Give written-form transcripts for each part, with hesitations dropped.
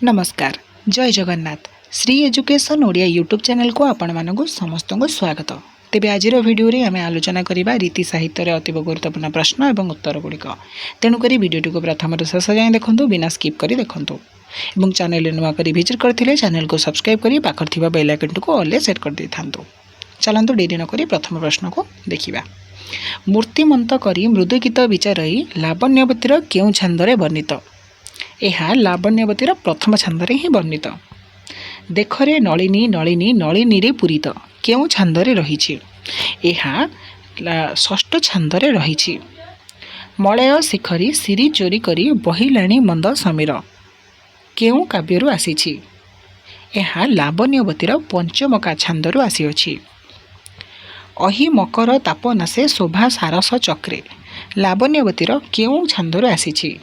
नमस्कार जय Jagannath Shri education Odia YouTube channel को आपण मानक समस्त को स्वागत। तेबे आज भिडियो रे आमे आलोचना करिबा रीति साहित्य रे अति गुरुत्वपूर्ण प्रश्न एवं उत्तर गुड़िक। तेणुक भिडियोटी को प्रथम शेष जाए देखूँ बिना स्किप करी देखूँ और चैनल नुआ कर विजिट करते चैनल को सब्सक्राइब करी पाखर थिबा बेल आइकन को ऑल सेट कर दे था। चलतु डेरी नक प्रथम प्रश्न को देखा। मूर्तिमंत करी मृदु गीत विचारई लावण्यवतीर केउ छंदरे वर्णित। यह लावण्यवतीर प्रथम छंदरे ही वर्णित। देखरे नलिनी नलिनी नलिनी रे पूरित केउ छंदरे रही। यह षष्ठ छंदरे रही। मलय शिखरी सिरी चोरी करी बहिलाणी मंद समीर केउ काव्यरु आसीछि। यह लावण्यवतीर पंचमका छंदरु आसीअछि। अहि मकर तापनासे शोभा सारस चक्रे लावण्यवतीर केउ छंदरु आसीछि।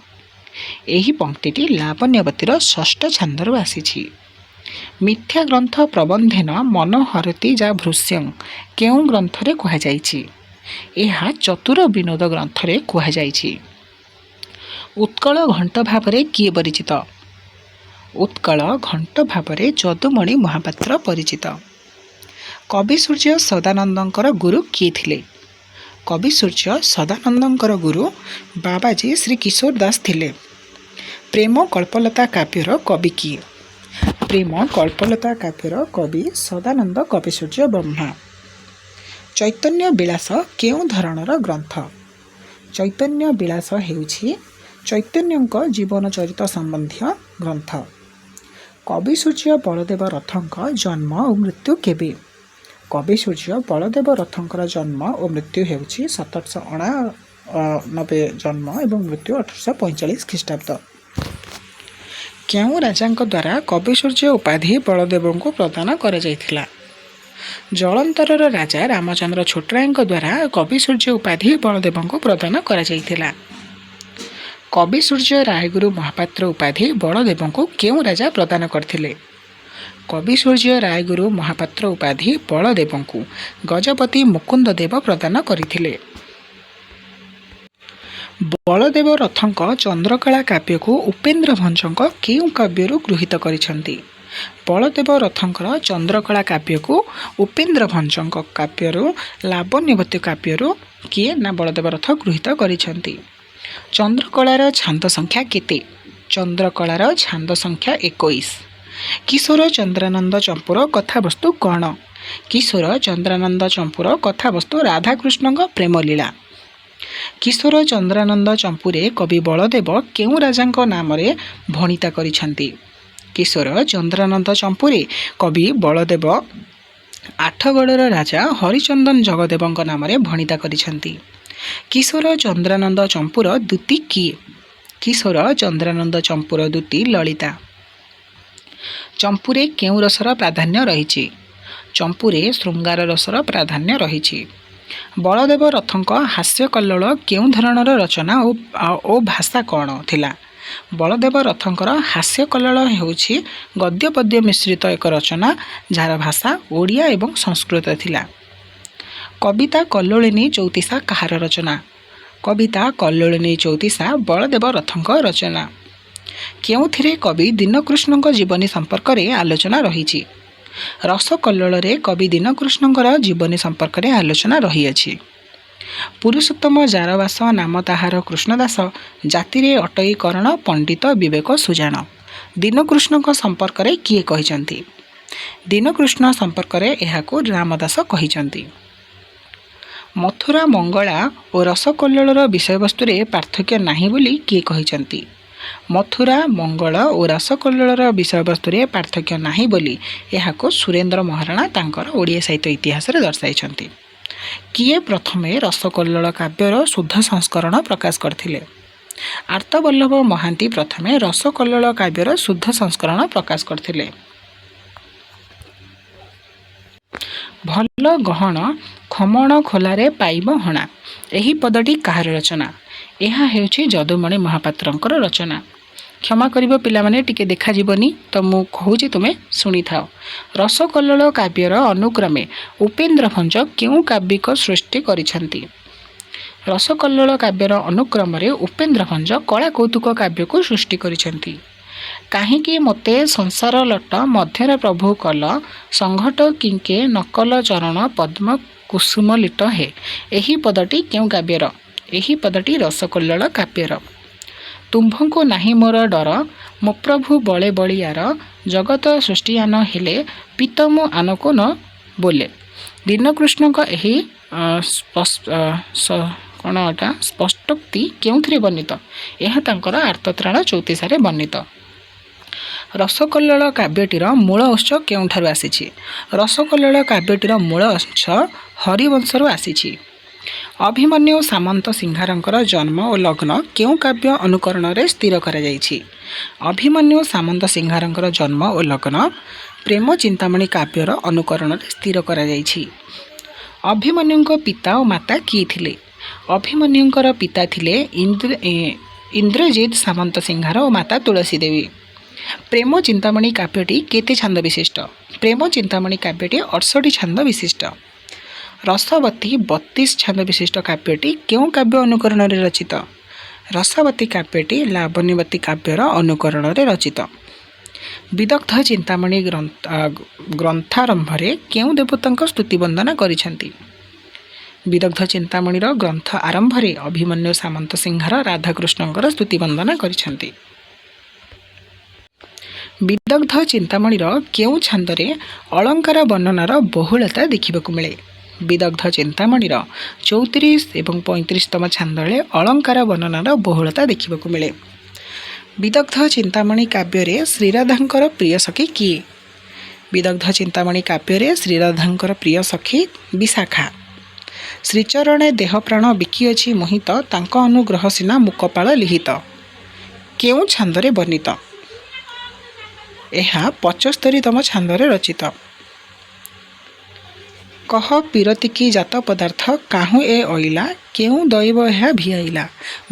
एही पंक्तिटी लावण्यवतीर षष्ठ छंदरु आसीछि। मिथ्या ग्रंथ प्रबंधेन मनोहरती जा भृष्यं केउ ग्रंथरे कुहा जाइछि। एहा चतुर विनोद ग्रंथरे कुहा जाइछि। उत्कल घंट भावरे किए परिचित। उत्कल घंट भावरे जदुमणि महापात्र परिचित। कवि सूर्य सदानंदंकर गुरु किए थिले। कवि सूर्य सदानंदंकर गुरु बाबाजी श्री किशोर दास थिले। प्रेम कल्पलता काव्यर कवि किए। प्रेम कल्पलता काव्यर कवि सदानंद कवि सूर्य ब्रह्मा। चैतन्य विलास केउ धरणर ग्रंथ। चैतन्य विलास हेउछि चैतन्यंक जीवन चरित संबंधी ग्रंथ। कवि सूर्य बलदेव रथंक जन्म और मृत्यु केबे। कवि सूर्य बलदेव रथंकर जन्म और मृत्यु हेउछि 1789 जन्म एवं मृत्यु 1845 ख्रीष्टाब्द। केउ राजांक द्वारा कवि सूर्य उपाधि बलदेव को प्रदान करा जायथिला। जलंधरर राजा रामचंद्र छोटरायଙ୍କ द्वारा कवि सूर्य उपाधि बलदेव को प्रदान करा जायथिला। कवि सूर्य रायगुरु महापात्र उपाधि बलदेव को केउ राजा प्रदान करथिले। कवि सूर्य रायगुरु महापात्र उपाधि बलदेव को गजपति मुकुंद देव प्रदान करथिले। बलदेव रथंक चंद्रकला काव्य को उपेन्द्र भंजक केउ काव्यरु गृहीत करिसंती। बलदेव रथंकर चंद्रकला काव्य को उपेन्द्र भंजक काव्यरु लावण्यवती काव्यरु किए ना बलदेव रथ गृहीत करिसंती। चंद्रकलार छांद संख्या केते। चंद्रकलार छांद संख्या 21। किशोर चंद्रानंद चंपूर कथावस्तु कौन। किशोर चंद्रानंद चंपूर कथावस्तु राधाकृष्ण प्रेम लीला। किशोर चंद्रानंद चंपूरे कवि बलदेव केउ राजांक नाम रे भणिता करिसंती। किशोर चंद्रानंद चंपूरे कवि बलदेव आठगड़र राजा हरिचंदन जगदेवଙ୍କ नाम रे भणिता करिसंती। किशोर चंद्रानंद चंपूर दूती किए। किशोर चंद्रानंद चंपूर दूती ललिता। चंपूरे केउ रसर प्राधान्य रही। चंपूरे श्रृंगार रसर प्राधान्य रही। बलदेव रथंक हास्य कल्लोल केउ धरणर रचना ओ भाषा कौन थिला। बलदेव रथंकर हास्य कल्लोल हेउछि गद्य पद्य मिश्रित एक रचना जार भाषा ओडिया एवं संस्कृत थिला। कविता कल्लोलिनी चौतीसा कहार रचना। कविता कल्लोलिनी चौतीसा बलदेव रथंक रचना। केउथिरे कवि दीनकृष्णଙ୍କ जीवनी संपर्क रे आलोचना रही। रस कल्लोल रे कवि दीनकृष्णଙ୍କର जीवनी संपर्क रे आलोचना रही अछि। पुरुषोत्तम जारवास नाम ताहार कृष्णदास जाति रे अटई करण पंडित विवेक सुजान दीनकृष्णଙ୍କ संपर्क रे किए कहिसंती। दीनकृष्ण संपर्क रे एहाको रामदास कहिसंती। मथुरा मंगला और रस कल्लोलर विषय वस्तु रे पार्थक्य नाही बोली किए कहिसंती। मथुरा मंगल और रसकल्लोलर विषय वस्तु रे पार्थक्य नाही बोली एहाको सुरेंद्र महाराणा तांकर ओडिया साहित्य इतिहास रे दर्शाइछंती। किए प्रथमे रसकल्लोल काव्यर शुद्ध संस्करण प्रकाश करथिले। आर्तवल्लभ महांती प्रथमे रसकल्लोल काव्यर शुद्ध संस्करण प्रकाश करथिले। भल गहन खमण खोलारे पाइब हणा एही पदटी काहार रचना। यह हेउछि जदुमणि महापात्रंकर रचना। क्षमा करिबो पिला माने टिके देखा जीवनी तो मु कहूछि तुमे सुनी थाओ। रसकल्लोल काव्यर अनुक्रमे उपेन्द्र भंजक केउ काव्यिक सृष्टि करिसंती। रसकल्लोल काव्यर अनुक्रम उपेन्द्र भंज कला कौतुक काव्य को सृष्टि करिसंती। କାହିଁକି ମୋତେ ସଂସାର ଲଟ ମଧ୍ୟରେ ପ୍ରଭୁ କଲ ସଂଘଟ କିଙ୍କେ ନକଲ ଚରଣ ପଦ୍ମ କୁସୁମ ଲିଟ ହେ। ଏହି ପଦଟି କେଉଁ କାବ୍ୟର? ଏହି ପଦଟି ରସକଲ୍ଲୋଳ କାବ୍ୟର। ତୁମ୍ଭଙ୍କୁ ନାହିଁ ମୋର ଡର ମୋ ପ୍ରଭୁ ବଳେ ବଳିଆର ଜଗତ ସୃଷ୍ଟିଆନ ହେଲେ ପିତମ ଆନକୁ ନ ବୋଲେ। ଦୀନକୃଷ୍ଣଙ୍କ ଏହି କ'ଣ ଏଟା ସ୍ପଷ୍ଟୋକ୍ତି କେଉଁଥିରେ ବର୍ଣ୍ଣିତ? ଏହା ତାଙ୍କର ଆର୍ତ୍ତତ୍ରାଣ ଚଉତିଶାରେ ବର୍ଣ୍ଣିତ। ରସକଲ୍ଲୋଳ କାବ୍ୟଟିର ମୂଳ ଉତ୍ସ କେଉଁଠାରୁ ଆସିଛି? ରସକଲ୍ଲୋଳ କାବ୍ୟଟିର ମୂଳ ଉତ୍ସ ହରିବଂଶରୁ ଆସିଛି। ଅଭିମନ୍ୟୁ ସାମନ୍ତ ସିଂହାରଙ୍କର ଜନ୍ମ ଓ ଲଗ୍ନ କେଉଁ କାବ୍ୟ ଅନୁକରଣରେ ସ୍ଥିର କରାଯାଇଛି? ଅଭିମନ୍ୟୁ ସାମନ୍ତ ସିଂହାରଙ୍କର ଜନ୍ମ ଓ ଲଗ୍ନ ପ୍ରେମ ଚିନ୍ତାମଣି କାବ୍ୟର ଅନୁକରଣରେ ସ୍ଥିର କରାଯାଇଛି। ଅଭିମନ୍ୟୁଙ୍କ ପିତା ଓ ମାତା କିଏ ଥିଲେ? ଅଭିମନ୍ୟୁଙ୍କର ପିତା ଥିଲେ ଇନ୍ଦ୍ରଜିତ୍ ସାମନ୍ତ ସିଂହାର ଓ ମାତା ତୁଳସୀ ଦେବୀ। ପ୍ରେମ ଚିନ୍ତାମଣି କାବ୍ୟଟି କେତେ ଛାନ୍ଦ ବିଶିଷ୍ଟ? ପ୍ରେମ ଚିନ୍ତାମଣି କାବ୍ୟଟି 68 ଛାନ୍ଦ ବିଶିଷ୍ଟ। ରସବତୀ 32 ଛାନ୍ଦ ବିଶିଷ୍ଟ କାବ୍ୟଟି କେଉଁ କାବ୍ୟ ଅନୁକରଣରେ ରଚିତ? ରସବତୀ କାବ୍ୟଟି ଲାବଣ୍ୟବତୀ କାବ୍ୟର ଅନୁକରଣରେ ରଚିତ। ବିଦଗ୍ଧ ଚିନ୍ତାମଣି ଗ୍ରନ୍ଥାରମ୍ଭରେ କେଉଁ ଦେବତାଙ୍କ ସ୍ତୁତି ବନ୍ଦନା କରିଛନ୍ତି? ବିଦଗ୍ଧ ଚିନ୍ତାମଣିର ଗ୍ରନ୍ଥ ଆରମ୍ଭରେ ଅଭିମନ୍ୟୁ ସାମନ୍ତ ସିଂହାର ରାଧାକୃଷ୍ଣଙ୍କର ସ୍ତୁତି ବନ୍ଦନା କରିଛନ୍ତି। ବିଦଗ୍ଧ ଚିନ୍ତାମଣିର କେଉଁ ଛାନ୍ଦରେ ଅଳଙ୍କାର ବର୍ଣ୍ଣନାର ବହୁଳତା ଦେଖିବାକୁ ମିଳେ? ବିଦଗ୍ଧ ଚିନ୍ତାମଣିର 34 ଏବଂ 35ତମ ଛାନ୍ଦରେ ଅଳଙ୍କାର ବର୍ଣ୍ଣନାର ବହୁଳତା ଦେଖିବାକୁ ମିଳେ। ବିଦଗ୍ଧ ଚିନ୍ତାମଣି କାବ୍ୟରେ ଶ୍ରୀରାଧାଙ୍କର ପ୍ରିୟ ସଖୀ କିଏ? ବିଦଗ୍ଧ ଚିନ୍ତାମଣି କାବ୍ୟରେ ଶ୍ରୀରାଧାଙ୍କର ପ୍ରିୟ ସଖୀ ବିଶାଖା। ଶ୍ରୀଚରଣେ ଦେହ ପ୍ରାଣ ବିକିଅଛି ମୋହିତ ତାଙ୍କ ଅନୁଗ୍ରହ ସିନା ମୁକପାଳ ଲିହିତ। କେଉଁ ଛାନ୍ଦରେ ବର୍ଣ୍ଣିତ? ଏହା 75ତମ ଛାନ୍ଦରେ ରଚିତ। କହ ପିରତିକି ଜାତ ପଦାର୍ଥ କାହୁଁ ଏ ଅଇଲା କେଉଁ ଦୈବ ଏହା ଭିଆଇଲା।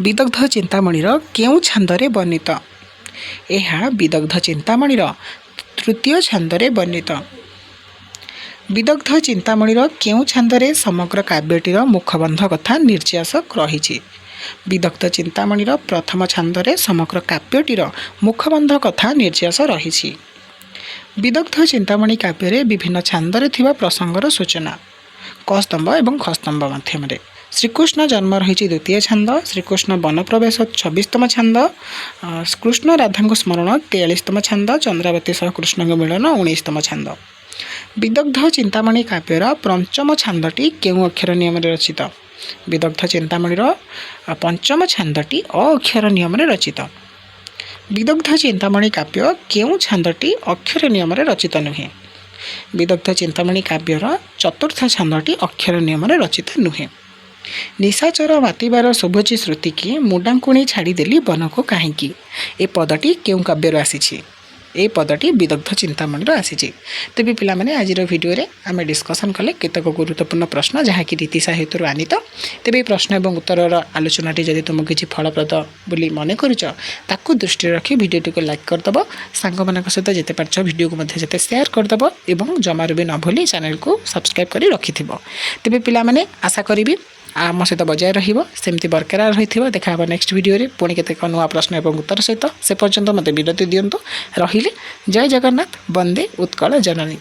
ବିଦଗ୍ଧ ଚିନ୍ତାମଣିର କେଉଁ ଛାନ୍ଦରେ ବର୍ଣ୍ଣିତ? ଏହା ବିଦଗ୍ଧ ଚିନ୍ତାମଣିର 3ୟ ଛାନ୍ଦରେ ବର୍ଣ୍ଣିତ। ବିଦଗ୍ଧ ଚିନ୍ତାମଣିର କେଉଁ ଛାନ୍ଦରେ ସମଗ୍ର କାବ୍ୟଟିର ମୁଖବନ୍ଧ କଥା ନିର୍ଯାସ ରହିଛି? ବିଦଗ୍ଧ ଚିନ୍ତାମଣିର 1ମ ଛାନ୍ଦରେ ସମଗ୍ର କାବ୍ୟଟିର ମୁଖବନ୍ଧ କଥା ନିର୍ଯାସ ରହିଛି। ବିଦଗ୍ଧ ଚିନ୍ତାମଣି କାବ୍ୟରେ ବିଭିନ୍ନ ଛାନ୍ଦରେ ଥିବା ପ୍ରସଙ୍ଗର ସୂଚନା କସ୍ତମ୍ଭ ଏବଂ ଖସ୍ତମ୍ଭ ମାଧ୍ୟମରେ। ଶ୍ରୀକୃଷ୍ଣ ଜନ୍ମ ରହିଛି 2ୟ ଛାନ୍ଦ, ଶ୍ରୀକୃଷ୍ଣ ବନପ୍ରବେଶ 26ତମ ଛାନ୍ଦ, କୃଷ୍ଣ ରାଧାଙ୍କ ସ୍ମରଣ 43ତମ ଛାନ୍ଦ, ଚନ୍ଦ୍ରାବତୀ ସହ କୃଷ୍ଣଙ୍କ ମିଳନ 19ତମ ଛାନ୍ଦ। ବିଦଗ୍ଧ ଚିନ୍ତାମଣି କାବ୍ୟର 5ମ ଛାନ୍ଦଟି କେଉଁ ଅକ୍ଷର ନିୟମରେ ରଚିତ? ବିଦଗ୍ଧ ଚିନ୍ତାମଣିର 5ମ ଛାନ୍ଦଟି ଅ ଅକ୍ଷର ନିୟମରେ ରଚିତ। ବିଦଗ୍ଧ ଚିନ୍ତାମଣି କାବ୍ୟ କେଉଁ ଛାନ୍ଦଟି ଅକ୍ଷର ନିୟମରେ ରଚିତ ନୁହେଁ? ବିଦଗ୍ଧ ଚିନ୍ତାମଣି କାବ୍ୟର 4ର୍ଥ ଛାନ୍ଦଟି ଅକ୍ଷର ନିୟମରେ ରଚିତ ନୁହେଁ। ନିଶାଚର ମାତିବାର ଶୁଭୁଛି ଶ୍ରୁତିକି ମୁଣ୍ଡାଙ୍କୁଣି ଛାଡ଼ିଦେଲି ବନକୁ କାହିଁକି। ଏ ପଦଟି କେଉଁ କାବ୍ୟରୁ ଆସିଛି? এই পদটি বিদগ্ধ চিন্তামণির আসিছে। তেবে পিলামানে আজির ভিডিওরে আমি ডিসকসন কলে কেতক গুরুত্বপূর্ণ প্রশ্ন যা কি রীতি সাহিত্যর আনিত। তেবে এই প্রশ্ন এবং উত্তরর আলোচনাটি যদি তুমি কিছু ফলপ্রদ বলে মনে করছ তাকে দৃষ্টি রাখি ভিডিওটি লাইক করদেব, সাংগମାନଙ୍କ সহ যেতে পারছ ভিডিও যেতে সেয়ার করদেব এবং জমার বি ন ভুলি চ্যানেলকে সবসক্রাইব করে রাখিথিব। তেবে পিলামানে আশা করিবি आम सहित बजाय रमती बरकरार रही। देखा नेक्स्ट वीडियो पुणी केतेक नुआ प्रश्न और उत्तर सहित से पर्यंत मत विरति दिंतु। रहिले जय जगन्नाथ, वंदे उत्कल जननी।